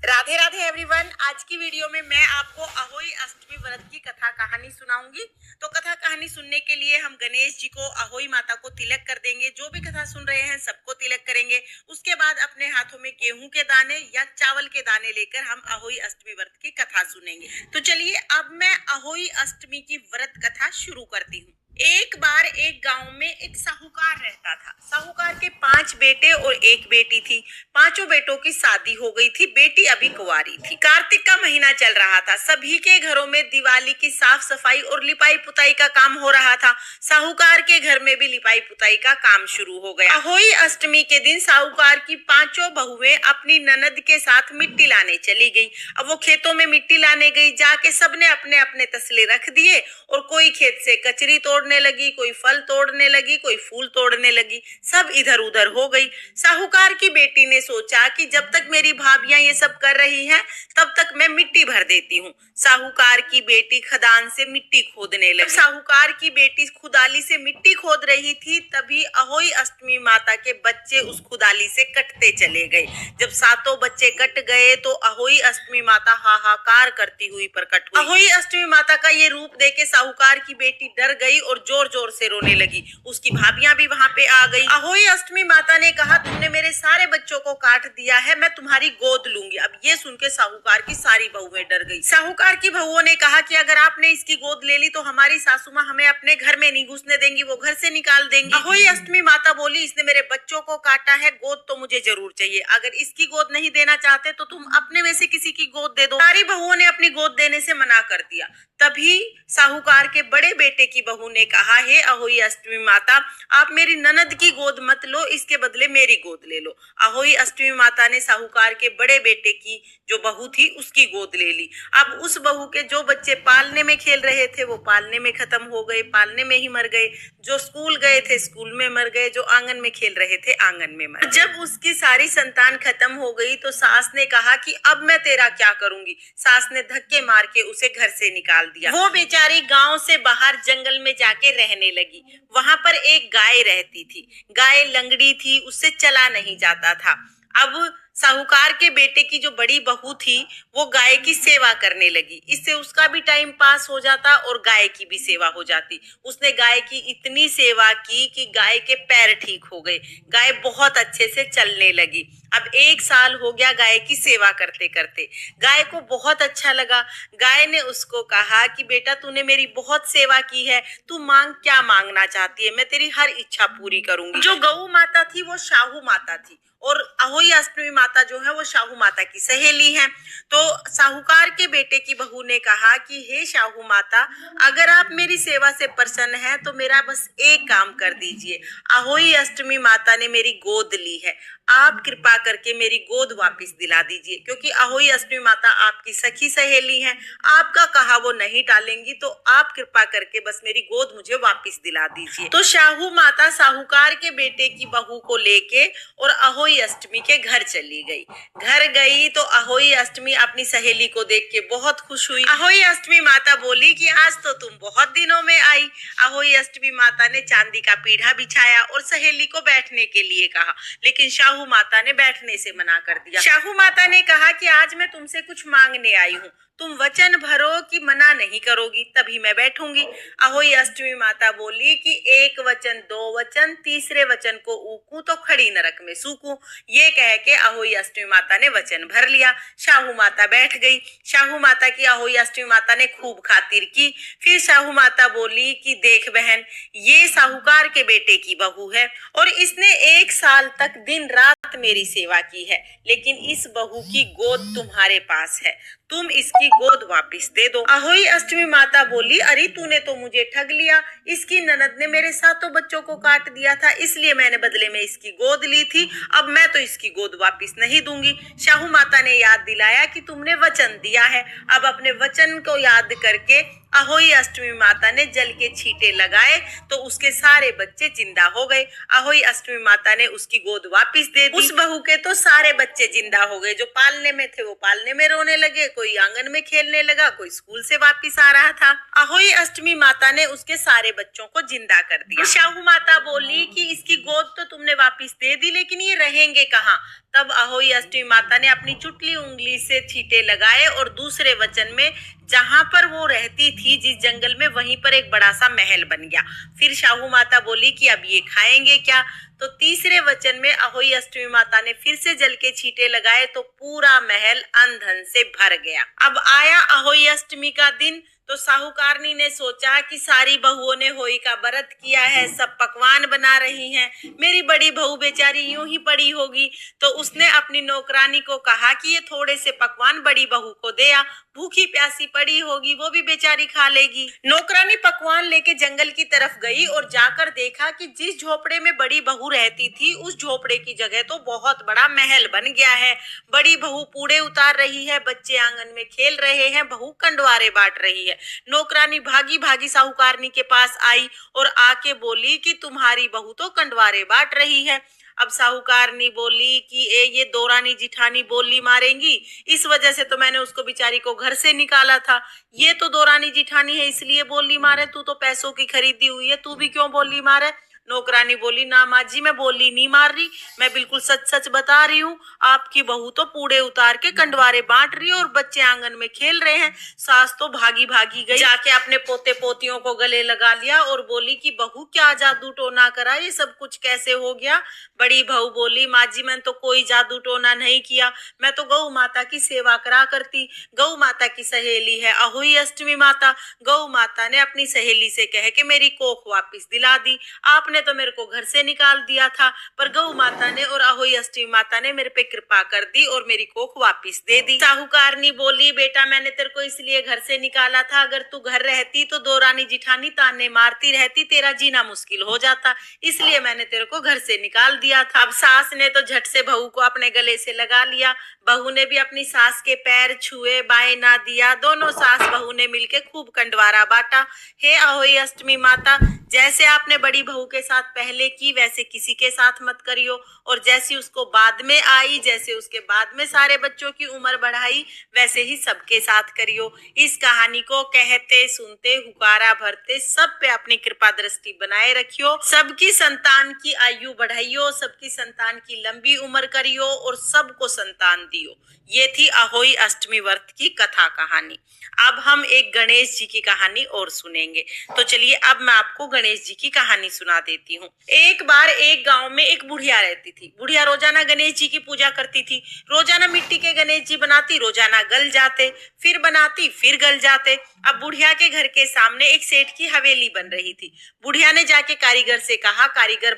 Radhe Radhe everyone. आज की video में मैं आपको अहोई अष्टमी व्रत की कथा कहानी सुनाऊंगी। तो कथा कहानी सुनने के लिए हम गणेश जी को, अहोई माता को तिलक कर देंगे। जो भी कथा सुन रहे हैं सबको तिलक करेंगे। उसके बाद अपने हाथों में गेहूं के दाने या चावल के दाने लेकर हम अहोई अष्टमी व्रत की कथा सुनेंगे। तो चलिए अब मैं अहोई अष्टमी की व्रत कथा शुरू करती हूँ। एक बार एक गांव में एक साहूकार रहता था। साहूकार के 5 बेटे और एक बेटी थी। पांचों बेटों की शादी हो गई थी, बेटी अभी कुंवारी थी। कार्तिक का महीना चल रहा था। सभी के घरों में दिवाली की साफ सफाई और लिपाई पुताई का काम हो रहा था। साहूकार के घर में भी लिपाई पुताई का काम शुरू हो गया। अहोई अष्टमी के दिन साहूकार की 5 बहुएं अपनी ननद के साथ मिट्टी लाने चली गई। अब वो खेतों में मिट्टी लाने गई। जाके सबने अपने अपने तसले रख दिए और कोई खेत से कचरी तोड़ने लगी, कोई फल तोड़ने लगी, कोई फूल तोड़ने लगी। सब इधर उधर हो गई। साहूकार की बेटी ने सोचा कि जब तक मेरी भाभियां ये सब कर रही हैं तब तक मैं मिट्टी भर देती हूँ। साहूकार की बेटी खदान से मिट्टी खोदने लगी। साहूकार की बेटी खुदाली से मिट्टी खोद रही थी, तभी अहोई अष्टमी माता के बच्चे उस खुदाली से कटते चले गए। जब 7 बच्चे कट गए तो अहोई अष्टमी माता हाहाकार करती हुई प्रकट हुई। अहोई अष्टमी माता का ये रूप देखे साहूकार की बेटी डर गई और जोर जोर से रोने लगी। उसकी भाभियां भी वहां पे आ गई। अहोई अष्टमी माता ने कहा, तुमने मेरे सारे बच्चों को काट दिया है, मैं तुम्हारी गोद लूंगी। अब ये सुन के साहूकार की सारी बहुएं डर गई। साहूकार की बहुओं ने कहा कि अगर आपने इसकी गोद ले ली तो हमारी सासू माँ हमें अपने घर में नहीं घुसने देंगी, वो घर से निकाल देंगी। अहोई अष्टमी माता बोली, इसने मेरे बच्चों को काटा है, गोद तो मुझे जरूर चाहिए। अगर इसकी गोद नहीं देना चाहते तो तुम अपने में से किसी की गोद दे दो। सारी बहुओं ने अपनी गोद देने से मना कर दिया। तभी साहूकार के बड़े बेटे की बहू ने कहा, हे अहोई अष्टमी माता, आप मेरी ननद की गोद मत लो, इसके बदले मेरी गोद ले लो। अहोई अष्टमी माता ने साहूकार के बड़े बेटे की जो बहू थी उसकी गोद ले ली। अब उस बहू के जो बच्चे पालने में खेल रहे थे वो पालने में खत्म हो गए, पालने में ही मर गए। जो स्कूल गए थे स्कूल में मर गए, जो आंगन में खेल रहे थे आंगन में मर गए। जब उसकी सारी संतान खत्म हो गई तो सास ने कहा कि अब मैं तेरा क्या करूंगी। सास ने धक्के मार के उसे घर से निकाल दिया। वो बेचारी गांव से बाहर जंगल में जाके रहने लगी। वहां पर एक गाय रहती थी। गाय लंगड़ी थी, उससे चला नहीं जाता था। अब साहूकार के बेटे की जो बड़ी बहू थी वो गाय की सेवा करने लगी। इससे उसका भी टाइम पास हो जाता और गाय की भी सेवा हो जाती। उसने गाय की इतनी सेवा की कि गाय के पैर ठीक हो गए। गाय बहुत अच्छे से चलने लगी। अब 1 साल हो गया गाय की सेवा करते करते। गाय को बहुत अच्छा लगा। गाय ने उसको कहा कि बेटा, तूने मेरी बहुत सेवा की है, तू मांग, क्या मांगना चाहती है, मैं तेरी हर इच्छा पूरी करूंगी। जो गऊ माता थी वो शाहू माता थी और अहोई अष्टमी माता जो है वो शाहू माता की सहेली है। तो साहूकार के बेटे की बहू ने कहा कि हे शाहू माता, अगर आप मेरी सेवा से प्रसन्न हैं तो मेरा बस एक काम कर दीजिए। अहोई अष्टमी माता ने मेरी गोद ली है, आप कृपा करके मेरी गोद वापस दिला दीजिए, क्योंकि अहोई अष्टमी माता आपकी सखी सहेली हैं, आपका कहा वो नहीं टालेंगी, तो आप कृपा करके बस मेरी गोद मुझे वापस दिला दीजिए। तो शाहू माता साहूकार के बेटे की बहू को लेके और अहोई अष्टमी के घर चली गई। घर गई तो अहोई अष्टमी अपनी सहेली को देख के बहुत खुश हुई। अहोई अष्टमी माता बोली कि आज तो तुम बहुत दिनों में आई। अहोई अष्टमी माता ने चांदी का पीढ़ा बिछाया और सहेली को बैठने के लिए कहा, लेकिन शाहू माता ने बैठने से मना कर दिया। शाहू माता ने कहा कि आज मैं तुमसे कुछ मांगने आई हूँ, तुम वचन भरो कि मना नहीं करोगी, तभी मैं बैठूंगी। अहोई अष्टमी माता बोली कि 1 वचन 2 वचन, तीसरे वचन को ऊकूं तो खड़ी नरक में सूकूं। ये कह के अहोई अष्टमी माता ने वचन भर लिया। शाहू माता बैठ गई। शाहू माता की अहोई अष्टमी माता ने खूब खातिर की। फिर शाहू माता बोली कि देख बहन, ये साहूकार के बेटे की बहू है और इसने 1 साल तक दिन रात मेरी सेवा की है, लेकिन इस बहू की गोद तुम्हारे पास है, तुम इसकी गोद वापस दे दो। अहोई अष्टमी माता बोली, अरे तूने तो मुझे ठग लिया, इसकी ननद ने मेरे 7 बच्चों को काट दिया था, इसलिए मैंने बदले में इसकी गोद ली थी, अब मैं तो इसकी गोद वापस नहीं दूंगी। शाहू माता ने याद दिलाया कि तुमने वचन दिया है, अब अपने वचन को याद करके अहोई अष्टमी माता ने जल के छींटे लगाए तो उसके सारे बच्चे जिंदा हो गए। अहोई अष्टमी माता ने उसकी गोद वापस दे दी। उस बहू के तो सारे बच्चे जिंदा हो गए। जो पालने में थे वो पालने में रोने लगे, कोई आंगन में खेलने लगा, कोई स्कूल से वापस आ रहा था। अहोई अष्टमी माता ने उसके सारे बच्चों को जिंदा कर दिया। शाहू माता बोली कि इसकी गोद तो तुमने वापस दे दी, लेकिन ये रहेंगे कहाँ? तब अहोई अष्टमी माता ने अपनी चुटली उंगली से छींटे लगाए और दूसरे वचन में जहां पर वो रहती थी जिस जंगल में, वहीं पर एक बड़ा सा महल बन गया। फिर शाहू माता बोली कि अब ये खाएंगे क्या? तो तीसरे वचन में अहोई अष्टमी माता ने फिर से जल के छींटे लगाए तो पूरा महल अन्न धन से भर गया। अब आया अहोई अष्टमी का दिन तो साहूकारनी ने सोचा कि सारी बहुओं ने होई का व्रत किया है, सब पकवान बना रही हैं, मेरी बड़ी बहू बेचारी यूं ही पड़ी होगी। तो उसने अपनी नौकरानी को कहा कि ये थोड़े से पकवान बड़ी बहू को दे आ, भूखी प्यासी पड़ी होगी, वो भी बेचारी खा लेगी। नौकरानी पकवान लेके जंगल की तरफ गई और जाकर देखा कि जिस झोपड़े में बड़ी बहू रहती थी उस झोपड़े की जगह तो बहुत बड़ा महल बन गया है। बड़ी बहू पूड़े उतार रही है, बच्चे आंगन में खेल रहे हैं, बहू कंडवारे बांट रही है। नौकरानी भागी भागी साहूकारनी के पास आई और आके बोली कि तुम्हारी बहू तो कंडवारे बांट रही है। अब साहूकारनी बोली कि ये दोरानी जिठानी बोली मारेंगी, इस वजह से तो मैंने उसको बिचारी को घर से निकाला था। ये तो दोरानी जिठानी है इसलिए बोली मारे, तू तो पैसों की खरीदी हुई है, तू भी क्यों बोली मारे? नौकरानी बोली ना माँ जी, मैं बोली नहीं मार रही, मैं बिल्कुल सच सच बता रही हूँ। आपकी बहू तो पूड़े उतार के कंडवारे बांट रही है और बच्चे आंगन में खेल रहे हैं। सास तो भागी भागी गई, जाके अपने पोते पोतियों को गले लगा लिया और बोली कि बहू क्या जादू टोना करा, ये सब कुछ कैसे हो गया? बड़ी बहू बोली माँ जी मैंने तो कोई जादू टोना नहीं किया, मैं तो गौ माता की सेवा करा करती। गौ माता की सहेली है अहोई अष्टमी माता, गौ माता ने अपनी सहेली से कह के मेरी कोख वापस दिला दी। आपने तो मेरे को घर से निकाल दिया था, पर गौ माता ने और अहोई अष्टमी माता ने मेरे पे कृपा कर दी और मेरी कोख वापस दे दी। साहूकारनी बोली बेटा मैंने तेरे को इसलिए घर से निकाला था, अगर तू घर रहती तो दोरानी जिठानी ताने मारती रहती, तेरा जीना मुश्किल हो जाता, इसलिए मैंने तेरे को घर से निकाल दिया था। अब सास ने तो झट से बहू को अपने गले से लगा लिया, बहू ने भी अपनी सास के पैर छुए, बाएं ना दिया। दोनों सास बहू ने मिलके खूब कंडवारा बांटा। हे अहोई अष्टमी माता, जैसे आपने बड़ी बहू के साथ पहले की वैसे किसी के साथ मत करियो, और जैसी उसको बाद में आई, जैसे उसके बाद में सारे बच्चों की उम्र बढ़ाई, वैसे ही सबके साथ करियो। इस कहानी को कहते सुनते हुकारा भरते सब पे अपनी कृपा दृष्टि बनाए रखियो, सबकी संतान की आयु बढ़ाइयो, सबकी संतान की लंबी उम्र करियो और सबको संतान दियो। ये थी अहोई अष्टमी व्रत की कथा कहानी। अब हम एक गणेश जी की कहानी और सुनेंगे। तो चलिए अब मैं आपको गणेश जी की कहानी सुना देती हूँ। एक बार एक गांव में एक बुढ़िया रहती थी। बुढ़िया रोजाना गणेश जी की पूजा करती थी। रोजाना मिट्टी के गणेश जी बनाती, रोजाना गल जाते, फिर बनाती फिर गल जाते। अब बुढ़िया के घर के सामने एक सेठ की हवेली बन रही थी। बुढ़िया ने जाके कारीगर से कहा कारीगर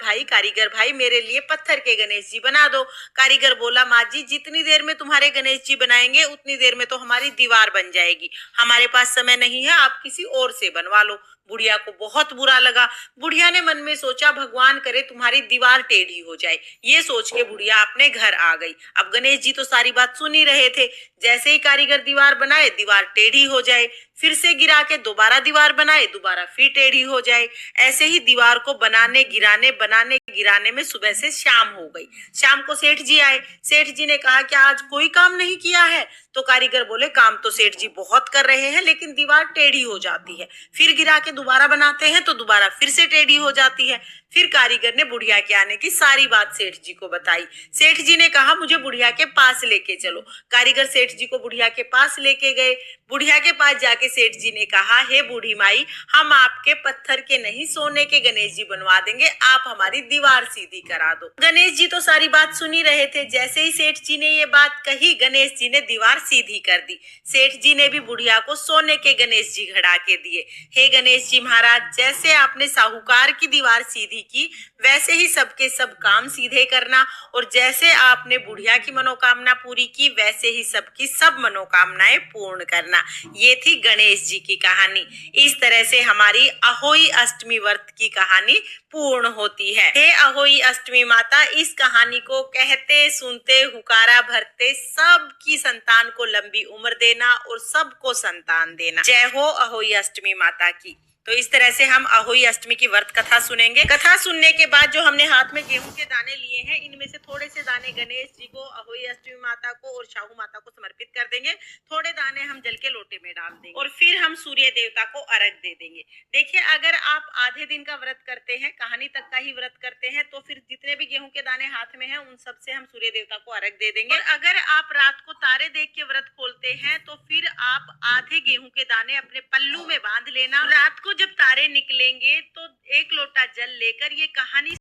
भाई मेरे लिए पत्थर के गणेश जी बना दो। कारीगर बोला माँ जी जितनी देर में तुम्हारे गणेश जी बनाएंगे उतनी देर में तो हमारी दीवार बन जाएगी, हमारे पास समय नहीं है, आप किसी और से बनवा लो। बुढ़िया को बहुत बुरा लगा। बुढ़िया ने मन में सोचा भगवान करे तुम्हारी दीवार टेढ़ी हो जाए। ये सोच के बुढ़िया अपने घर आ गई। अब गणेश जी तो सारी बात सुन ही रहे थे। जैसे ही कारीगर दीवार बनाए दीवार टेढ़ी हो जाए, फिर से गिरा के दोबारा दीवार बनाए, दोबारा फिर टेढ़ी हो जाए। ऐसे ही दीवार को बनाने गिराने में सुबह से शाम हो गई। शाम को सेठ जी आए। सेठ जी ने कहा कि आज कोई काम नहीं किया है? तो कारीगर बोले काम तो सेठ जी बहुत कर रहे हैं, लेकिन दीवार टेढ़ी हो जाती है, फिर गिरा के दोबारा बनाते हैं तो दोबारा फिर से टेढ़ी हो जाती है। फिर कारीगर ने बुढ़िया के आने की सारी बात सेठ जी को बताई। सेठ जी ने कहा मुझे बुढ़िया के पास लेके चलो। कारीगर सेठ जी को बुढ़िया के पास लेके गए। बुढ़िया के पास जाके सेठ जी ने कहा हे बूढ़ी माई, हम आपके पत्थर के नहीं सोने के गणेश जी बनवा देंगे, आप हमारी दीवार सीधी करा दो। गणेश जी तो सारी बात सुनी रहे थे। जैसे ही सेठ जी ने ये बात कही गणेश जी ने दीवार सीधी कर दी। सेठ जी ने भी बुढ़िया को सोने के गणेश जी घड़ा के दिए। हे गणेश जी महाराज, जैसे आपने साहूकार की दीवार सीधी विधि की, वैसे ही सबके सब काम सीधे करना, और जैसे आपने बुढ़िया की मनोकामना पूरी की वैसे ही सबकी सब मनोकामनाएं पूर्ण करना। ये थी गणेश जी की कहानी। इस तरह से हमारी अहोई अष्टमी व्रत की कहानी पूर्ण होती है। हे अहोई अष्टमी माता, इस कहानी को कहते सुनते हुकारा भरते सबकी संतान को लंबी उम्र देना और सबको संतान देना। जय हो अहोई अष्टमी माता की। तो इस तरह से हम अहोई अष्टमी की व्रत कथा सुनेंगे। कथा सुनने के बाद जो हमने हाथ में गेहूं के दाने लिए हैं, इनमें से थोड़े से दाने गणेश जी को, अहोई अष्टमी माता को और शाहू माता को समर्पित कर देंगे। थोड़े दाने हम जल के लोटे में डाल देंगे और फिर हम सूर्य देवता को अर्घ दे देंगे। देखिए, अगर आप आधे दिन का व्रत करते हैं, कहानी तक का ही व्रत करते हैं, तो फिर जितने भी गेहूं के दाने हाथ में हैं उन सब से हम सूर्य देवता को अर्घ दे देंगे। और अगर आप रात को तारे देख के व्रत खोलते हैं तो फिर आप आधे गेहूं के दाने अपने पल्लू में बांध लेना। रात को जब तारे निकलेंगे तो 1 लोटा जल लेकर ये कहानी